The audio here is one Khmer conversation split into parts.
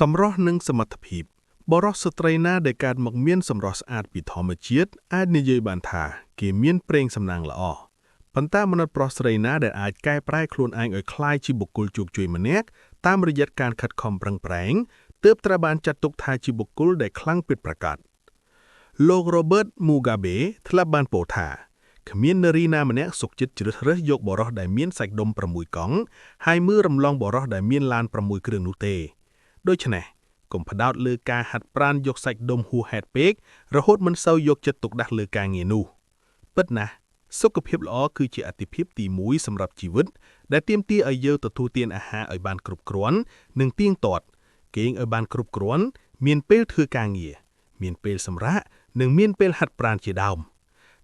សម្រស់និងសមត្ថភាពបរិសុទ្ធស្ត្រីណាដែលកើតមកមានសម្រស់ស្អាតពីធម្មជាតិអាចនិយាយបានថាគេមានប្រេងសំណាងល្អប៉ុន្តែមនុស្សប្រុសស្រីណាដែលអាចកែប្រែខ្លួនឯងឲ្យក្លាយជាបុគ្គលជោគជ័យម្នាក់តាមរយៈការខិតខំប្រឹងប្រែងទើបត្រូវបានចាត់ទុកថាជាបុគ្គលដែលខ្លាំងពិតប្រាកដលោក Robert Mugabe ធ្លាប់បានពោលថាគ្មាននារីណាម្នាក់សុខចិត្តជ្រើសរើសយកបរិសុទ្ធដែលមានសាច់ដុំ6កង់ហើយមើលរំលងបរិសុទ្ធដែលមានឡាន6គ្រឿងនោះទេដូច្នេះកុំផ្ដោតលើការហាត់ប្រាណយកសាច់ដុំហួសហេតុពេករហូតមិនសូវយកចិត្តទុកដាក់លើការងារនោះពិតណាស់សុខភាពល្អគឺជាអាទិភាពទី1សម្រាប់ជីវិតដែលទាមទារឲ្យយើងទទួលទានអាហារឲ្យបានគ្រប់គ្រាន់និងទៀងទាត់គេងឲ្យបានគ្រប់គ្រាន់មានពេលធ្វើការងារមានពេលសម្រាកនិងមានពេលហាត់ប្រាណជាដើម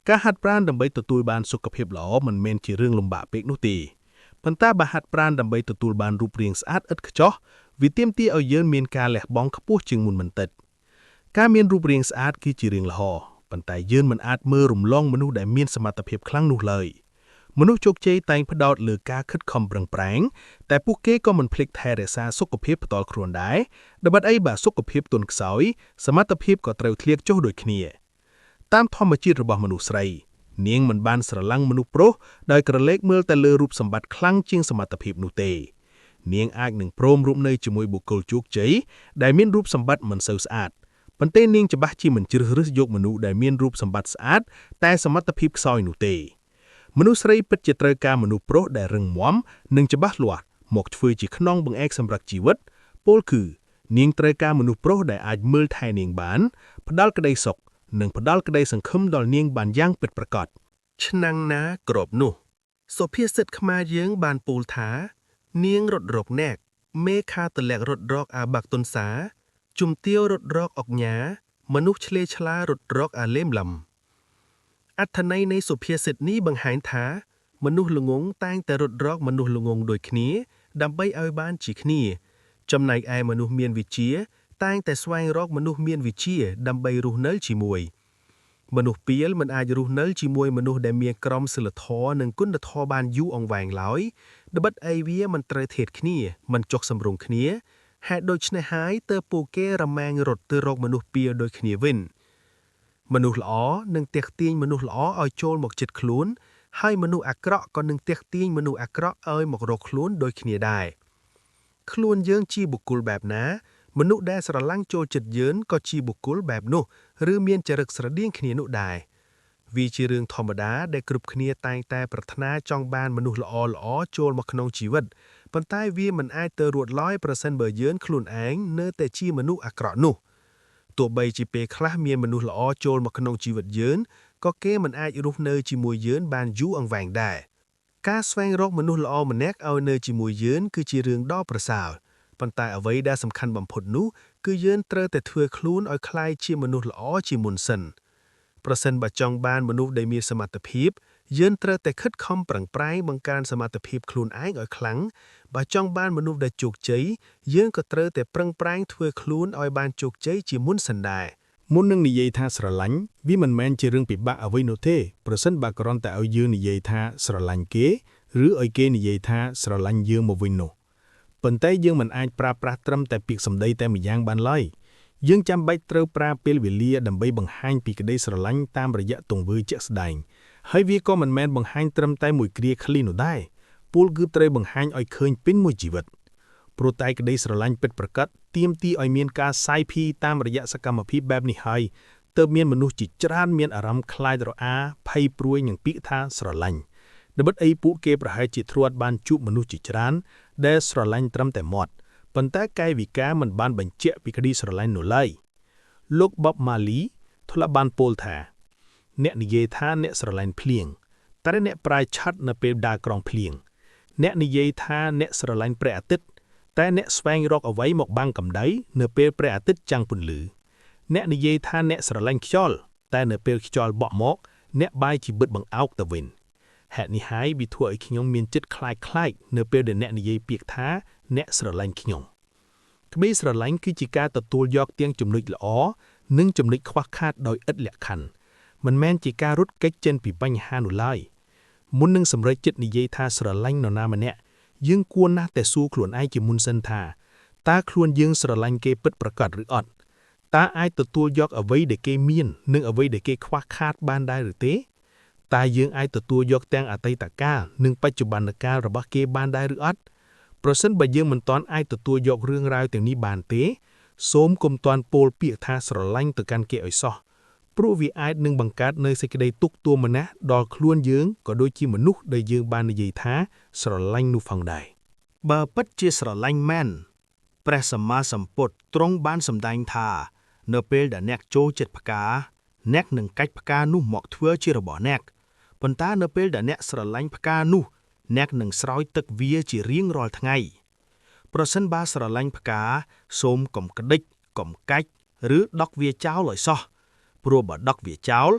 ការហាត់ប្រាណដើម្បីទទួលបានសុខភាពល្អមិនមែនជារឿងលំបាកពេកនោះទេប៉ុន្តែបើហាត់ប្រាណដើម្បីទទួលបានរូបរាងស្អាតឥតខ្ចោះវាទាមទារឲ្យយើងមានការលះបង់ខ្ពស់ជាងមុនបន្តិចការមានរូបរាងស្អាតគឺជារឿងល្អប៉ុន្តែយើងមិនអាចមើលរំលងមនុស្សដែលមានសមត្ថភាពខ្លាំងនោះឡើយមនុស្សជោគជ័យតែងផ្ដោតលើការខិតខំប្រឹងប្រែងតែពួកគេក៏មិនភ្លេចថែរក្សាសុខភាពផ្ទាល់ខ្លួនដែរដើម្បីអីបើសុខភាពទន់ខ្សោយសមត្ថភាពក៏ត្រូវធ្លាក់ចុះដូចគ្នាតាមធម្មជាតិរបស់មនុស្សស្រីនាងមិនបានស្រឡាំងមនុស្សប្រុសដោយក្រឡេកមើលតែលើរូបសម្បត្តិខ្លាំងជាងសមត្ថភាពនោះទេនាងអាចនឹងព្រមរស់នៅជាមួយបុគ្គលជោគជ័យដែលមានរូបសម្បត្តិមិនសូវស្អាតប៉ុន្តែនាងច្បាស់ជាមិនជ្រើសរើសយកមនុស្សដែលមានរូបសម្បត្តិស្អាតតែសមត្ថភាពខ្សោយនោះទេមនុស្សស្រីពិតជាត្រូវការមនុស្សប្រុសដែលរឹងមាំនិងច្បាស់លាស់មកធ្វើជាខ្នងបង្អែកសម្រាប់ជីវិតពោលគឺនាងត្រូវការមនុស្សប្រុសដែលអាចមើលថែនាងបានផ្ដល់ក្តីសុខនិងផ្ដល់ក្តីសង្ឃឹមដល់នាងបានយ៉ាងពិតប្រាកដឆ្នាំងណាក្របនោះសុភាសិតខ្មែរយើងបានពោលថានាងរត់រកអ្នកមេខាតលាក់រត់រកអាបាក់ទុនសាជំទាវរត់រកអុកញ៉ាមនុស្សឆ្លេឆ្លារត់រកអាលេមឡំអត្ថន័យនៃសុភាសិតនេះបង្ហាញថាមនុស្សល្ងងតែងតែរត់រកមនុស្សល្ងងដូចគ្នាដើម្បីឲ្យបានជាគ្នាចំណែកឯមនុស្សមានវិជ្ជាតែងតែស្វែងរកមនុស្សមានវិជ្ជាដើម្បីរស់នៅជាមួយមនុស្សពាលមិនអាចរស់នៅជាមួយមនុស្សដែលមានក្រមសីលធម៌និងគុណធម៌បានយូរអង្វែងឡើយត្បិតអីវាមិនត្រូវធៀបគ្នាមិនចុះសម្រុងគ្នាហេតុដូច្នេះហើយទើបពួកគេរមែងរត់ទៅរកមនុស្សពាលដូចគ្នាវិញមនុស្សល្អនឹងទាក់ទាញមនុស្សល្អឲ្យចូលមកជិតខ្លួនហើយមនុស្សអាក្រក់ក៏នឹងទាក់ទាញមនុស្សអាក្រក់ឲ្យមករកខ្លួនដូចគ្នាដែរខ្លួនយើងជាបុគ្គលបែបណាមនុស្សដែលស្រឡាញ់ចូលចិត្តយើងក៏ជាបុគ្គលបែបនោះឬមានចរិតស្រដៀងគ្នានោះដែរវាជារឿងធម្មតាដែលគ្រប់គ្នាតែងតែប្រាថ្នាចង់បានមនុស្សល្អៗចូលមកក្នុងជីវិតប៉ុន្តែវាមិនអាចទៅរួចឡើយប្រសិនបើយើងខ្លួនឯងនៅតែជាមនុស្សអាក្រក់នោះទោះបីជាពេលខ្លះមានមនុស្សល្អចូលមកក្នុងជីវិតយើងក៏គេមិនអាចរស់នៅជាមួយយើងបានយូរអង្វែងដែរការស្វែងរកមនុស្សល្អម្នាក់ឲ្យនៅជាមួយយើងគឺជារឿងដ៏ប្រសើរប៉ុន្តែអ្វីដែលសំខាន់បំផុតនោះគឺយើងត្រូវតែធ្វើខ្លួនឲ្យក្លាយជាមនុស្សល្អជាមុនសិនប្រសិនបើចង់បានមនុស្សដែលមានសមត្ថភាពយើងត្រូវតែខិតខំប្រឹងប្រែងបង្កើនសមត្ថភាពខ្លួនឯងឲ្យខ្លាំងបើចង់បានមនុស្សដែលជោគជ័យយើងក៏ត្រូវតែប្រឹងប្រែងធ្វើខ្លួនឲ្យបានជោគជ័យជាមុនសិនដែរមុននឹងនិយាយថាស្រឡាញ់វាមិនមែនជារឿងពិបាកអ្វីនោះទេប្រសិនបើគ្រាន់តែឲ្យយើងនិយាយថាស្រឡាញ់គេឬឲ្យគេនិយាយថាស្រឡាញ់យើងមកវិញនោះប៉ុន្តែយើងមិនអាចប្រើប្រាស់ត្រឹមតែពាក្យសម្ដីតែម្យ៉ាងបានឡើយយើងចាំបាច់ត្រូវប្រើពេលវេលាដើម្បីបង្ហាញពីក្តីស្រឡាញ់តាមរយៈទង្វើជាក់ស្ដែងហើយវាក៏មិនមែនបង្ហាញត្រឹមតែមួយគ្រាឃ្លីនោះដែរពលគឺត្រូវបង្ហាញឲ្យឃើញពេញមួយជីវិតព្រោះតែក្តីស្រឡាញ់ពិតប្រាកដទាមទារឲ្យមានការសាយភាយតាមរយៈសកម្មភាពបែបនេះហើយទើបមានមនុស្សជាច្រើនមានអារម្មណ៍ខ្លាចរអាភ័យព្រួយនឹងពាក្យថាស្រឡាញ់ត្បិតអីពួកគេប្រហែលជាធ្លាប់បានជួបមនុស្សជាច្រើនដែលស្រឡាញ់ត្រឹមតែមាត់ប៉ុន្តែកាយវិការមិនបានបញ្ជាក់ពីក្តីស្រឡាញ់នោះឡើយលោក Bob Marley ធ្លាប់បានពោលថាអ្នកនិយាយថាអ្នកស្រឡាញ់ភ្លៀងតែអ្នកប្រាយឆាត់នៅពេលដើរក្រោមភ្លៀងអ្នកនិយាយថាអ្នកស្រឡាញ់ព្រះអាទិត្យតែអ្នកស្វែងរកអ្វីមកបាំងកម្ដៅនៅពេលព្រះអាទិត្យចាំងពន្លឺអ្នកនិយាយថាអ្នកស្រឡាញ់ខ្យល់តែនៅពេលខ្យល់បក់មកអ្នកបាយជីវិតបង្អោកទៅវិញហេតុនេះហើយវាធ្វើឲ្យខ្ញុំមានចិត្តខ្លាចនៅពេលដែលអ្នកនិយាយពាក្យថាអ្នកស្រឡាញ់ខ្ញុំក្តីស្រឡាញ់គឺជាការទទួលយកទាំងចំណុចល្អនិងចំណុចខ្វះខាតដោយឥតលក្ខខណ្ឌមិនមែនជាការរត់គេចចេញពីបញ្ហានោះឡើយមុននឹងសម្រេចចិត្តនិយាយថាស្រឡាញ់នរណាម្នាក់យើងគួរណាស់តែសួរខ្លួនឯងជាមុនសិនថា ตาคลวนយើងស្រឡាញ់គេពិតប្រាកដឬអត់តើអាចទទួលយកអ្វីដែលគេមាននិងអ្វីដែលគេខ្វះខាតបានដែរឬទេតើយើងអាចទទួលយកទាំងអតីតកាលនិងបច្ចុប្បន្នកាលរបស់គេបានដែរឬអត់ប្រសិនបើយើងមិនទាន់អាចទទួលយករឿងរ៉ាវទាំងនេះបានទេសូមកុំទាន់ពោលពាក្យថាស្រឡាញ់ទៅកាន់គេឲ្យសោះព្រោះវាអាចនឹងបង្កើតនូវសេចក្តីទុក្ខទោមនៈដល់ខ្លួនយើងក៏ដូចជាមនុស្សដែលយើងបាននិយាយថាស្រឡាញ់នោះផងដែរបើពិតជាស្រឡាញ់មែនព្រះសម្មាសម្ពុទ្ធទ្រង់បានសម្ដែងថានៅពេលដែលអ្នកចូលចិត្តផ្កាអ្នកនឹងកាច់ផ្កានោះមកធ្វើជារបស់អ្នកប៉ុន្តែនៅពេលដែលអ្នកស្រឡាញ់ផ្កានោះអ្នកនឹងស្រោចទឹកវាជារៀងរាល់ថ្ងៃប្រសិនបើស្រឡាញ់ផ្កាសូមកុំក្តិចកុំកាច់ឬដុកវាចោលឲ្យសោះព្រោះបើដុកវាចោល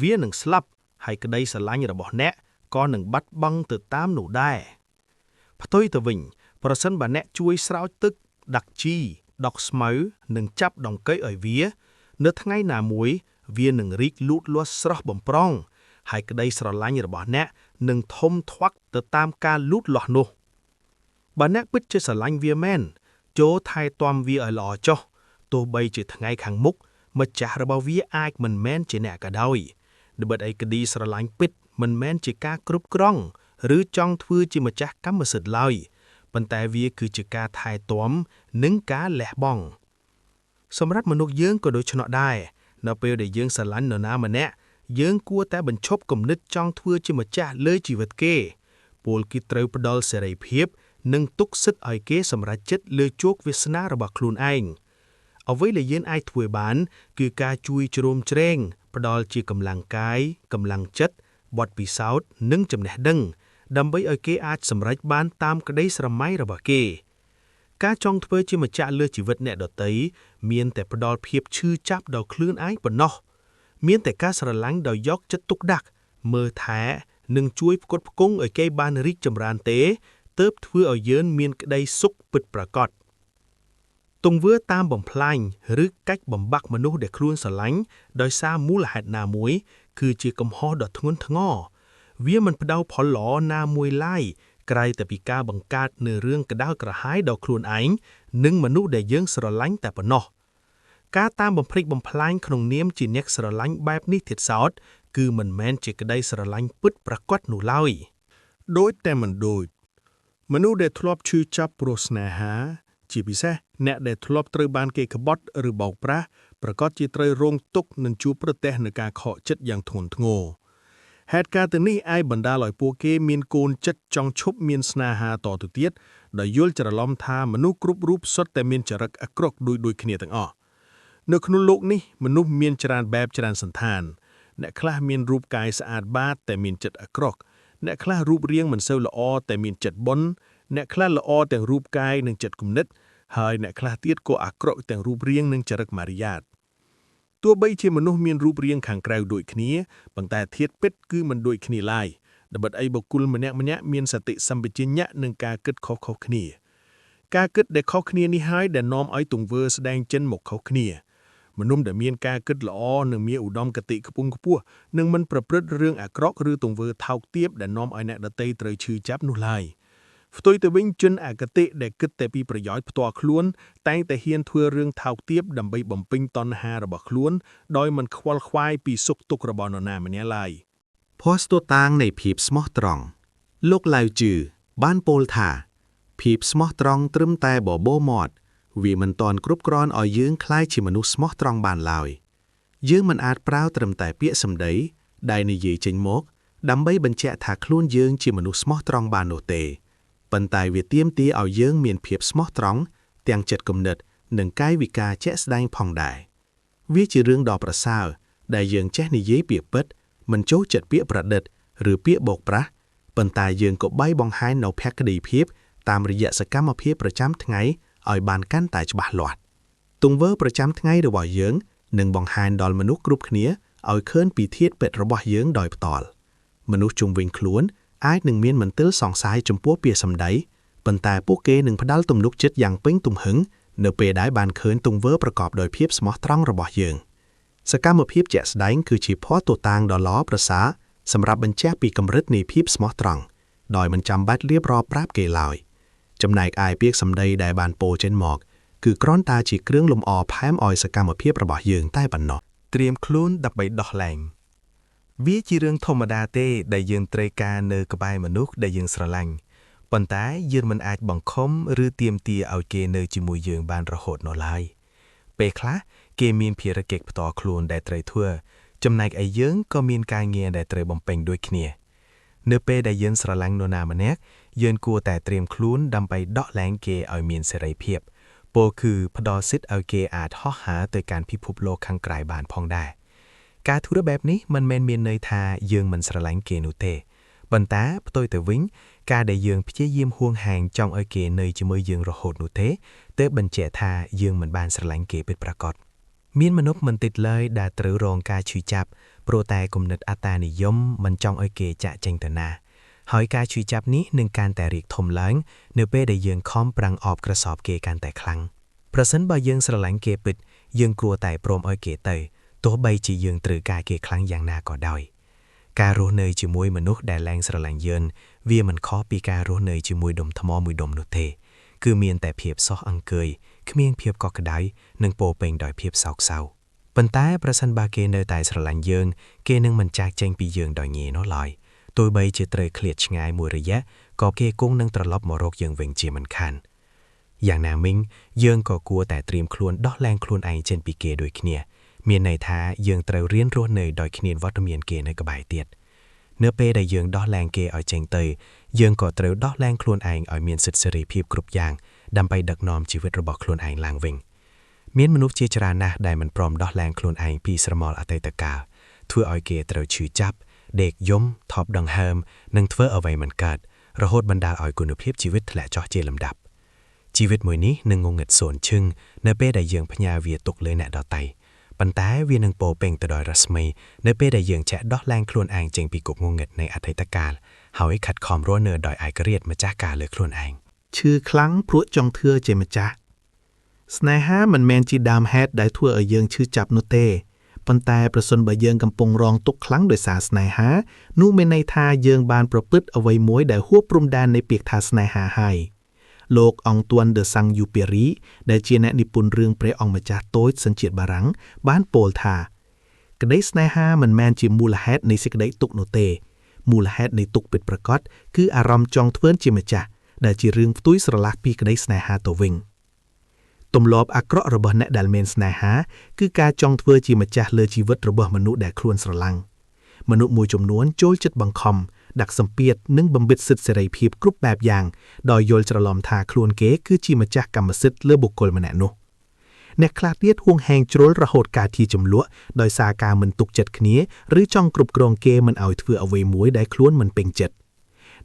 វានឹងស្លាប់ហើយក្តីស្រឡាញ់របស់អ្នកក៏នឹងបាត់បង់ទៅតាមនោះដែរផ្ទុយទៅវិញប្រសិនបើអ្នកជួយស្រោចទឹកដាក់ជីដុកស្មៅនិងចាប់ដង្កេះឲ្យវានៅថ្ងៃណាមួយវានឹងរីកលូតលាស់ស្រស់បំព្រងហើយក្តីស្រឡាញ់របស់អ្នកនឹងធំធាត់ទៅតាមការលូតលាស់នោះបើអ្នកពិតជាស្រឡាញ់វាមែនចូលថែទាំវាឲ្យល្អចុះទោះបីជាថ្ងៃខាងមុខម្ចាស់របស់វាអាចមិនមែនជាអ្នកក៏ដោយត្បិតអីក្តីស្រឡាញ់ពិតមិនមែនជាការគ្រប់គ្រងឬចង់ធ្វើជាម្ចាស់កម្មសិទ្ធិឡើយប៉ុន្តែវាគឺជាការថែទាំនិងការលះបង់សម្រាប់មនុស្សយើងក៏ដូចនោះដែរនៅពេលដែលយើងស្រឡាញ់នរណាម្នាក់យើងគួរតែបញ្ឈប់គំនិតចង់ធ្វើជាម្ចាស់លើជីវិតគេពលគឺត្រូវផ្ដល់សេរីភាពនិងទុកសិទ្ធិឲ្យគេសម្រេចចិត្តលើជោគវាសនារបស់ខ្លួនឯងអ្វីដែលយើងអាចធ្វើបានគឺការជួយជ្រោមជ្រែងផ្ដល់ជាកម្លាំងកាយកម្លាំងចិត្តបទពិសោធន៍និងចំណេះដឹងដើម្បីឲ្យគេអាចសម្រេចបានតាមក្តីស្រមៃរបស់គេការចង់ធ្វើជាម្ចាស់លើជីវិតអ្នកដទៃមានតែផ្ដល់ភាពឈឺចាប់ដល់ខ្លួនឯងប៉ុណ្ណោះមានតែការស្រឡាញ់ដោយយកចិត្តទុកដាក់មើលថែនិងជួយផ្គត់ផ្គង់ឲ្យគេបានរីកចម្រើនទេទើបធ្វើឲ្យយើងមានក្តីសុខពិតប្រាកដទង្វើតាមបំផ្លាញឬកាច់បំបាក់មនុស្សដែលខ្លួនស្រឡាញ់ដោយសារមូលហេតុណាមួយគឺជាកំហុសដ៏ធ្ងន់ធ្ងរវាមិនផ្ដល់ផលល្អណាមួយឡើយក្រៅតែពីការបង្កើតនូវរឿងក្តៅក្រហាយដល់ខ្លួនឯងនិងមនុស្សដែលយើងស្រឡាញ់តែប៉ុណ្ណោះការតាមបំភ្លេចបំផ្លាញក្នុងនាមជាអ្នកស្រឡាញ់បែបនេះទៀតសោតគឺមិនមែនជាក្តីស្រឡាញ់ពិតប្រាកដនោះឡើយដូចតែមិនដូចមនុស្សដែលធ្លាប់ឈឺចាប់ព្រោះស្នេហាជាពិសេសអ្នកដែលធ្លាប់ត្រូវបានគេក្បត់ឬបោកប្រាស់ប្រកាសជាត្រូវរងទុក្ខនិងជួបប្រទះនឹងការខកចិត្តយ៉ាងធ្ងន់ធ្ងរហេតុការណ៍ទាំងនេះអាចបណ្ដាលឲ្យពួកគេមានកូនចិត្តចង់ឈប់មានស្នេហាតទៅទៀតដោយយល់ច្រឡំថាមនុស្សគ្រប់រូបសុទ្ធតែមានចរិតអាក្រក់ដូចគ្នាទាំងអស់នៅក្នុងโลกនេះមនុស្សមានច្រើនបែបច្រើនសន្តានអ្នកខ្លះមានរូបកាយស្អាតបាតតែមានចិត្តអាក្រក់អ្នកខ្លះរូបរាងមិនសូវល្អតែមានចិត្តបុណ្យអ្នកខ្លះល្អទាំងរូបកាយនិងចិត្តគំនិតហើយអ្នកខ្លះទៀតក៏អាក្រក់ទាំងរូបរាងនិងចរិតមารយាទទោះបីជាមនុស្សមានរូបរាងខាងក្រៅដូចគ្នាប៉ុន្តែធាតុពិតគឺមិនដូចគ្នាឡើយត្បិតអីបុគ្គលម្នាក់ៗមានសតិសម្បជញ្ញៈនិងការគិតខុសៗគ្នាការគិតដែលខុសគ្នានេះហើយដែលនាំឲ្យទង្វើស្ដែងចេញមកខុសគ្នាមនុស្សដែលមានការគិតល្អនិងមានឧត្តមគតិខ្ពង់ខ្ពស់នឹងមិនប្រព្រឹត្តរឿងអាក្រក់ឬទង្វើថោកទាបដែលនាំឲ្យអ្នកដទៃត្រូវឈឺចាប់នោះឡើយផ្ទុយទៅវិញជនអគតិដែលគិតតែពីប្រយោជន៍ផ្ទាល់ខ្លួនតែងតែហ៊ានធ្វើរឿងថោកទាបដើម្បីបំពេញតណ្ហារបស់ខ្លួនដោយមិនខ្វល់ខ្វាយពីសុខទុក្ខរបស់នរណាម្នាក់ឡើយភស្តុតាងនៃភាពស្មោះត្រង់លោកឡាវជឺបានពោលថាភាពស្មោះត្រង់ត្រឹមតែបបោមាត់វាមិនទាន់គ្រប់គ្រាន់ឲ្យយើងក្លាយជាមនុស្សស្មោះត្រង់បានឡើយយើងមិនអាចប្រើត្រឹមតែពាក្យសម្ដីដែលនិយាយចេញមកដើម្បីបញ្ជាក់ថាខ្លួនយើងជាមនុស្សស្មោះត្រង់បាននោះទេប៉ុន្តែវាទាមទារឲ្យយើងមានភាពស្មោះត្រង់ទាំងចិត្តគំនិតនិងកាយវិការជាក់ស្ដែងផងដែរវាជារឿងដ៏ប្រសើរដែលយើងចេះនិយាយពាក្យពិតមិនចូលចិត្តពាក្យប្រឌិតឬពាក្យបោកប្រាស់ប៉ុន្តែយើងក៏បីបង្ហាញនូវភក្តីភាពតាមរយៈសកម្មភាពប្រចាំថ្ងៃឲ្យបានកាន់តែច្បាស់លាស់ទង្វើប្រចាំថ្ងៃរបស់យើងនឹងបង្ហាញដល់មនុស្សគ្រប់គ្នាឲ្យឃើញពីធាតុពិតរបស់យើងដោយផ្ទាល់មនុស្សជុំវិញខ្លួនអាចនឹងមានមន្ទិលសង្ស័យចំពោះពាក្យសម្ដីប៉ុន្តែពួកគេនឹងផ្ដល់ទំនុកចិត្តយ៉ាងពេញទំហឹងនៅពេលដែលបានឃើញទង្វើប្រកបដោយភាពស្មោះត្រង់របស់យើងសកម្មភាពជាក់ស្ដែងគឺជាភស្តុតាងដ៏ល្អប្រសើរសម្រាប់បញ្ជាក់ពីកម្រិតនៃភាពស្មោះត្រង់ដោយមិនចាំបាច់រៀបរាប់ប្រាប់គេឡើយចំណែកឯពាក្យសម្ដីដែលបានពោលចេញមក គឺគ្រាន់តែជាគ្រឿងលម្អផែមឲ្យសកម្មភាពរបស់យើងតែប៉ុណ្ណោះ ត្រៀមខ្លួនដើម្បីដោះលែងវាជារឿងធម្មតាទេដែលយើងត្រូវការនៅក្បែរមនុស្សដែលយើងស្រឡាញ់ប៉ុន្តែយើងមិនអាចបង្ខំឬទាមទារឲ្យគេនៅជាមួយយើងបានរហូតនោះឡើយពេលខ្លះគេមានភារកិច្ចផ្ទាល់ខ្លួនដែលត្រូវធ្វើចំណែកឯយើងក៏មានការងារដែលត្រូវបំពេញដូចគ្នានៅពេលដែលយើងស្រឡាញ់នរណាម្នាក់យើងគួរតែត្រៀមខ្លួនដើម្បីដោះលែងគេឲ្យមានសេរីភាពពោលគឺផ្ដល់សិទ្ធិឲ្យគេអាចហោះហើរទៅកាន់ពិភពលោកខាងក្រៅបានផងដែរការធ្វើបែបនេះមិនមែនមានន័យថាយើងមិនស្រឡាញ់គេនោះទេប៉ុន្តែផ្ទុយទៅវិញការដែលយើងព្យាយាមហួងហែងចង់ឲ្យគេនៅជាមួយយើងរហូតនោះទេទើបបញ្ជាក់ថាយើងមិនបានស្រឡាញ់គេពិតប្រាកដមានមនុស្សមិនតិចឡើយដែលត្រូវរងការឈឺចាប់ព្រោះតែគំនិតអត្តានិយមមិនចង់ឲ្យគេចាក់ចេញទៅណាហើយការឈឺចាប់នេះនឹងកាន់តែរីកធំឡើងនៅពេលដែលយើងខំប្រឹងអបក្រសបគេកាន់តែខ្លាំងប្រសិនបើយើងស្រឡាញ់គេពិតយើងគួរតែព្រមឲ្យគេទៅទោះបីជាយើងត្រូវការគេខ្លាំងយ៉ាងណាក៏ដោយការរស់នៅជាមួយមនុស្សដែលលែងស្រឡាញ់យើងវាមិនខុសពីការរស់នៅជាមួយដុំថ្មមួយដុំនោះទេគឺមានតែភាពសោះអង្គើយគ្មានភាពកក់ក្ដៅនិងពោរពេញដោយភាពសោកសៅប៉ុន្តែប្រសិនបើគេនៅតែស្រឡាញ់យើងគេនឹងមិនចាកចេញពីយើងដោយងាយនោះឡើយទោះបីជាត្រូវឃ្លាតឆ្ងាយមួយរយៈក៏គេគង់នឹងត្រឡប់មករកយើងវិញជាមិនខានយ៉ាងណាមិញយើងក៏គួរតែត្រៀមខ្លួនដោះលែងខ្លួនឯងចេញពីគេដូចគ្នាមានន័យថាយើងត្រូវរៀនរស់នៅដោយគ្មានវត្តមានគេនៅក្បែរទៀតនៅពេលដែលយើងដោះលែងគេឲ្យចេញទៅយើងក៏ត្រូវដោះលែងខ្លួនឯងឲ្យមានសិទ្ធិសេរីភាពគ្រប់យ៉ាងដើម្បីដឹកនាំជីវិតរបស់ខ្លួនឯងឡើងវិញមានមនុស្សជាច្រើនណាស់ដែលមិនព្រមដោះលែងខ្លួនឯងពីស្រមោលអតីតកាលធ្វើឲ្យគេត្រូវឈឺចាប់ដេកយំថប់ដង្ហើមនិងធ្វើអ្វីមិនកើតរហូតបណ្ដាលឲ្យគុណភាពជីវិតធ្លាក់ចុះជាលំដាប់ជីវិតមួយនេះនឹងងងឹតសូន្យឈឹងនៅពេលដែលយើងផ្ញើវាទុកលើអ្នកដទៃប៉ុន្តែវានឹងពោរពេញទៅដោយរស្មីនៅពេលដែលយើងចេះដោះលែងខ្លួនឯងចេញពីគុកងងឹតនៃអតីតកាលហើយខិតខំរស់នៅដោយឯករាជ្យម្ចាស់ការលើខ្លួនឯងឈឺខ្លាំងព្រោះចង់ធ្វើជាម្ចាស់ស្នេហាមិនមែនជាដើមហេតុដែលធ្វើឲ្យយើងឈឺចាប់នោះទេប៉ុន្តែប្រសិនបើយើងកំពុងរងទុក្ខខ្លាំងដោយសារស្នេហានោះមានន័យថាយើងបានប្រព្រឹត្តអ្វីមួយដែលហួសព្រំដែននៃពាក្យថាស្នេហាហើយលោកអង់ទួន de Saint-Exupéry ដែលជាអ្នកនិពន្ធរឿងព្រះអង្គម្ចាស់តូចសញ្ជាតិបារាំងបានពោលថាក្តីស្នេហាមិនមែនជាមូលហេតុនៃសេចក្តីទុក្ខនោះទេមូលហេតុនៃទុក្ខពិតប្រាកដគឺអារម្មណ៍ចង់ធ្វើជាម្ចាស់ដែលជារឿងផ្ទុយស្រឡះពីក្តីស្នេហាទៅវិញទម្លាប់អាក្រក់របស់អ្នកដែលមានស្នេហាគឺការចង់ធ្វើជាម្ចាស់លើជីវិតរបស់មនុស្សដែលខ្លួនស្រឡាញ់មនុស្សមួយចំនួនចូលចិត្តបង្ខំដាក់សម្ពាធនិងបំបិទសិទ្ធិសេរីភាពគ្រប់បែបយ៉ាងដោយយល់ច្រឡំថាខ្លួនគេគឺជាម្ចាស់កម្មសិទ្ធិលើបុគ្គលម្នាក់នោះអ្នកខ្លះទៀតហួងហែងជ្រុលរហូតកើតជាចំនួនដោយសារការមិនទុកចិត្តគ្នាឬចង់គ្រប់គ្រងគេមិនឲ្យធ្វើអ្វីមួយដែលខ្លួនមិនពេញចិត្ត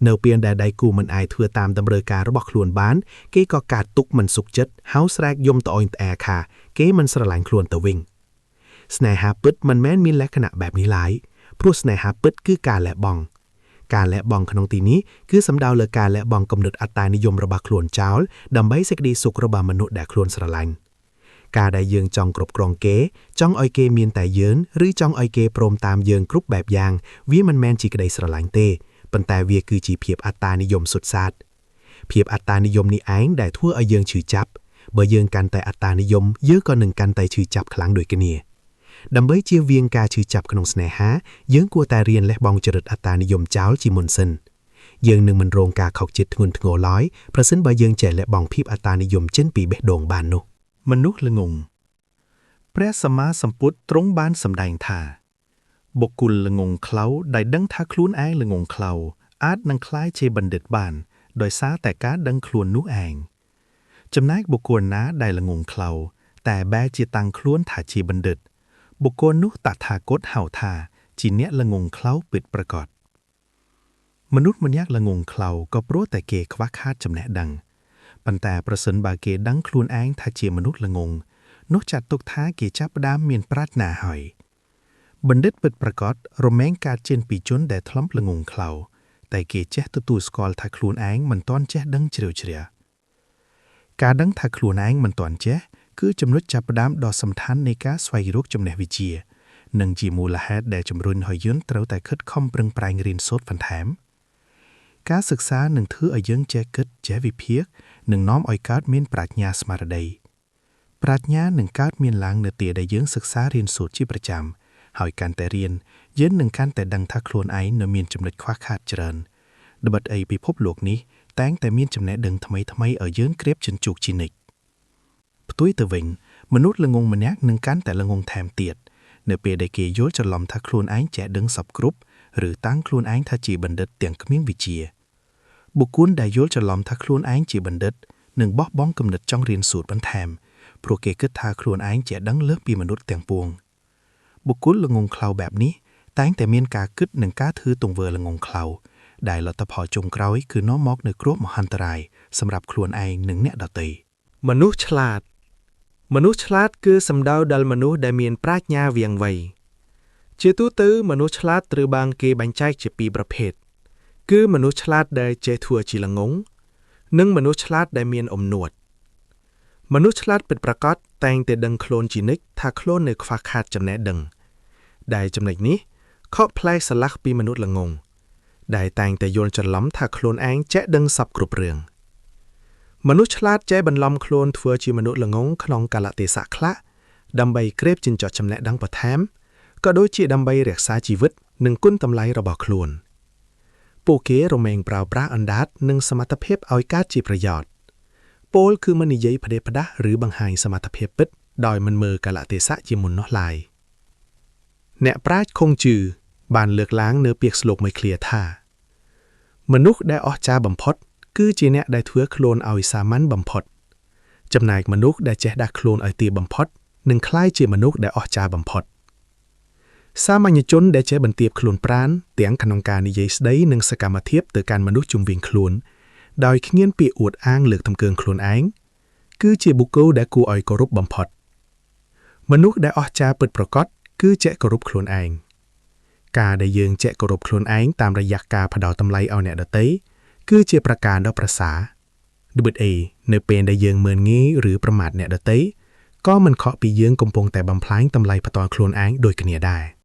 នៅពេលដែលដៃគូមិនអាចធ្វើតាមតម្រូវការរបស់ខ្លួនបានគេក៏កាត់ទុកមិនសុខចិត្តហៅស្រែកយំត្អូញត្អែថាគេមិនស្រឡាញ់ខ្លួនទៅវិញស្នេហាពិតមិនមែនមានលក្ខណៈបែបនេះឡើយព្រោះស្នេហាពិតគឺការលះបង់ការលះបង់ក្នុងទីនេះគឺសំដៅលើការលះបង់គំនិតអត្តានិយមរបស់ខ្លួនចោលដើម្បីសេចក្តីសុខរបស់មនុស្សដែលខ្លួនស្រឡាញ់ការដែលយើងចង់គ្រប់គ្រងគេចង់ឲ្យគេមានតែយើងឬចង់ឲ្យគេព្រមតាមយើងគ្រប់បែបយ៉ាងវាមិនមែនជាក្តីស្រឡាញ់ទេប៉ុន្តែវាគឺជាភាពអត្តានិយមសុទ្ធសាធភាពអត្តានិយមនេះឯងដែលធ្វើឲ្យយើងឈឺចាប់បើយើងកាន់តែអត្តានិយមយើងក៏នឹងកាន់តែឈឺចាប់ខ្លាំងដូចគ្នាដើម្បីជៀសវាងការឈឺចាប់ក្នុងស្នេហាយើងគួរតែរៀនលះបង់ចរិតអត្តានិយមចោលជាមុនសិនយើងនឹងមិនរងការខកចិត្តធ្ងន់ធ្ងរឡើយប្រសិនបើយើងចេះលះបង់ភាពអត្តានិយមចេញពីបេះដូងបាននោះមនុស្សល្ងងព្រះសម្មាសម្ពុទ្ធទ្រង់បានសម្ដែងថាបុគ្គលល្ងងខ្លៅដែលដឹងថាខ្លួនឯងល្ងងខ្លៅអាចនឹងក្លាយជាបណ្ឌិតបានដោយសារតែការដឹងខ្លួននោះឯងចំណែកបុគ្គលណាដែលល្ងងខ្លៅតែបែរជាតាំងខ្លួនថាជាបណ្ឌិតបុគ្គលនោះតថាគតហៅថាជាអ្នកល្ងងខ្លៅពិតប្រាកដមនុស្សម្នាក់ល្ងងខ្លៅក៏ព្រោះតែគេខ្វះខាតចំណេះដឹងប៉ុន្តែប្រសិនបើគេដឹងខ្លួនឯងថាជាមនុស្សល្ងងនោះចាត់ទុកថាគេចាប់ផ្ដើមមានប្រាជ្ញាហើយបណ្ឌិតពិតប្រាកដរមែងកើតចេញពីជនដែលធ្លាប់ល្ងងខ្លៅតែគេចេះទទួលស្គាល់ថាខ្លួនឯងមិនទាន់ចេះដឹងជ្រាវជ្រះការដឹងថាខ្លួនឯងមិនទាន់ចេះគឺចំណុចចាប់ផ្ដើមដ៏សំខាន់នៃការស្វែងរកចំណេះវិជ្ជានិងជាមូលហេតុដែលជំរុញឲ្យយើងត្រូវតែខិតខំប្រឹងប្រែងរៀនសូត្របន្ថែមការសិក្សានឹងធ្វើឲ្យយើងចេះគិតចេះវិភាគនិងនាំឲ្យកើតមានប្រាជ្ញាស្មារតី ปรัชญาหนึ่งการមានឡើងនៅទីដែលយើងសិក្សារៀនសូត្រជាប្រចាំហើយកាន់តែរៀនយើងនឹងកាន់តែដឹងថាខ្លួនឯងនៅមានចំណុចខ្វះខាតច្រើនត្បិតអីពិភពលោកនេះតែងតែមានចំណេះដឹងថ្មីៗឲ្យយើងក្រេបជញ្ជុកជានិច្ចផ្ទុយទៅវិញមនុស្សល្ងងម្នាក់នឹងកាន់តែល្ងងថែមទៀតនៅពេលដែលគេយល់ច្រឡំថាខ្លួនឯងចេះដឹងសពគ្រប់ឬតាំងខ្លួនឯងថាជាបណ្ឌិតទាំងគ្មានវិជ្ជាបុគ្គលដែលយល់ច្រឡំថាខ្លួនឯងជាបណ្ឌិតនឹងបោះបង់គំនិតចង់រៀនសូត្របន្ថែមព្រោះគេគិតថាខ្លួនឯងចេះដឹងលើសពីមនុស្សទាំងពួងបុគ្គលល្ងងខ្លៅបែបនេះតែងតែមានការគិតនិងការធ្វើទង្វើល្ងងខ្លៅដែលលទ្ធផលចុងក្រោយគឺនាំមកនូវគ្រោះមហន្តរាយសម្រាប់ខ្លួនឯងនិងអ្នកដទៃមនុស្សឆ្លាតគឺសំដៅដល់មនុស្សដែលមានប្រាជ្ញាវាងវៃជាទូទៅមនុស្សឆ្លាតត្រូវបានគេបែងចែកជាពីរប្រភេទគឺមនុស្សឆ្លាតដែលចេះធ្វើជាល្ងងនិងមនុស្សឆ្លាតដែលមានអំនួតមនុស្សឆ្លាតពិតប្រាកដតែងតែដឹងខ្លួនជានិច្ចថាខ្លួននៅខ្វះខាតចំណេះដឹងដែលចំណុចនេះខុសប្លែកស្រឡះពីមនុស្សល្ងងដែលតែងតែយល់ច្រឡំថាខ្លួនឯងចេះដឹងសពគ្រប់រឿងមនុស្សឆ្លាតចេះបន្លំខ្លួនធ្វើជាមនុស្សល្ងងក្នុងកាលៈទេសៈខ្លះដើម្បីក្រេបចិញ្ចក់ចំណេះដឹងបន្ថែមក៏ដូចជាដើម្បីរក្សាជីវិតនិងគុណតម្លៃរបស់ខ្លួនពួកគេរមែងប្រើប្រាស់អណ្ដាតនិងសមត្ថភាពឲ្យកើតជាប្រយោជន៍ពោលគឺមិននិយាយផ្ដេសផ្ដាសឬបង្ហាញសមត្ថភាពពិតដោយមិនមើលកាលៈទេសៈជាមុននោះឡើយអ្នកប្រាជ្ញខុងជឺបានលើកឡើងនៅពាក្យស្លោកមួយឃ្លាថាមនុស្សដែលអស្ចារ្យបំផុតគឺជាអ្នកដែលធ្វើខ្លួនឲ្យសាមញ្ញបំផុតចំណែកមនុស្សដែលចេះដាស់ខ្លួនឲ្យទាបបំផុតនឹងក្លាយជាមនុស្សដែលអស្ចារ្យបំផុតសាមញ្ញជនដែលចេះបន្ទាបខ្លួនប្រាណទាំងក្នុងការនិយាយស្ដីនិងសកម្មភាពទៅកាន់មនុស្សជុំវិញខ្លួនដោយគ្មានពាក្យអួតអាងលើកតម្កើងខ្លួនឯងគឺជាបុគ្គលដែលគួរឲ្យគោរពបំផុតមនុស្សដែលអស្ចារ្យពិតប្រាកដគឺចេះគោរពខ្លួនឯងការដែលយើងចេះគោរពខ្លួនឯងតាមរយៈការផ្ដល់តម្លៃឲ្យអ្នកដទៃគឺជាប្រការដ៏ប្រសើរត្បិតអីនៅពេលដែលយើងមើលងាយឬប្រមាថអ្នកដទៃក៏មិនខកពីយើងកំពុងតែបំផ្លាញតម្លៃផ្ទាល់ខ្លួនឯងដូចគ្នាដែរ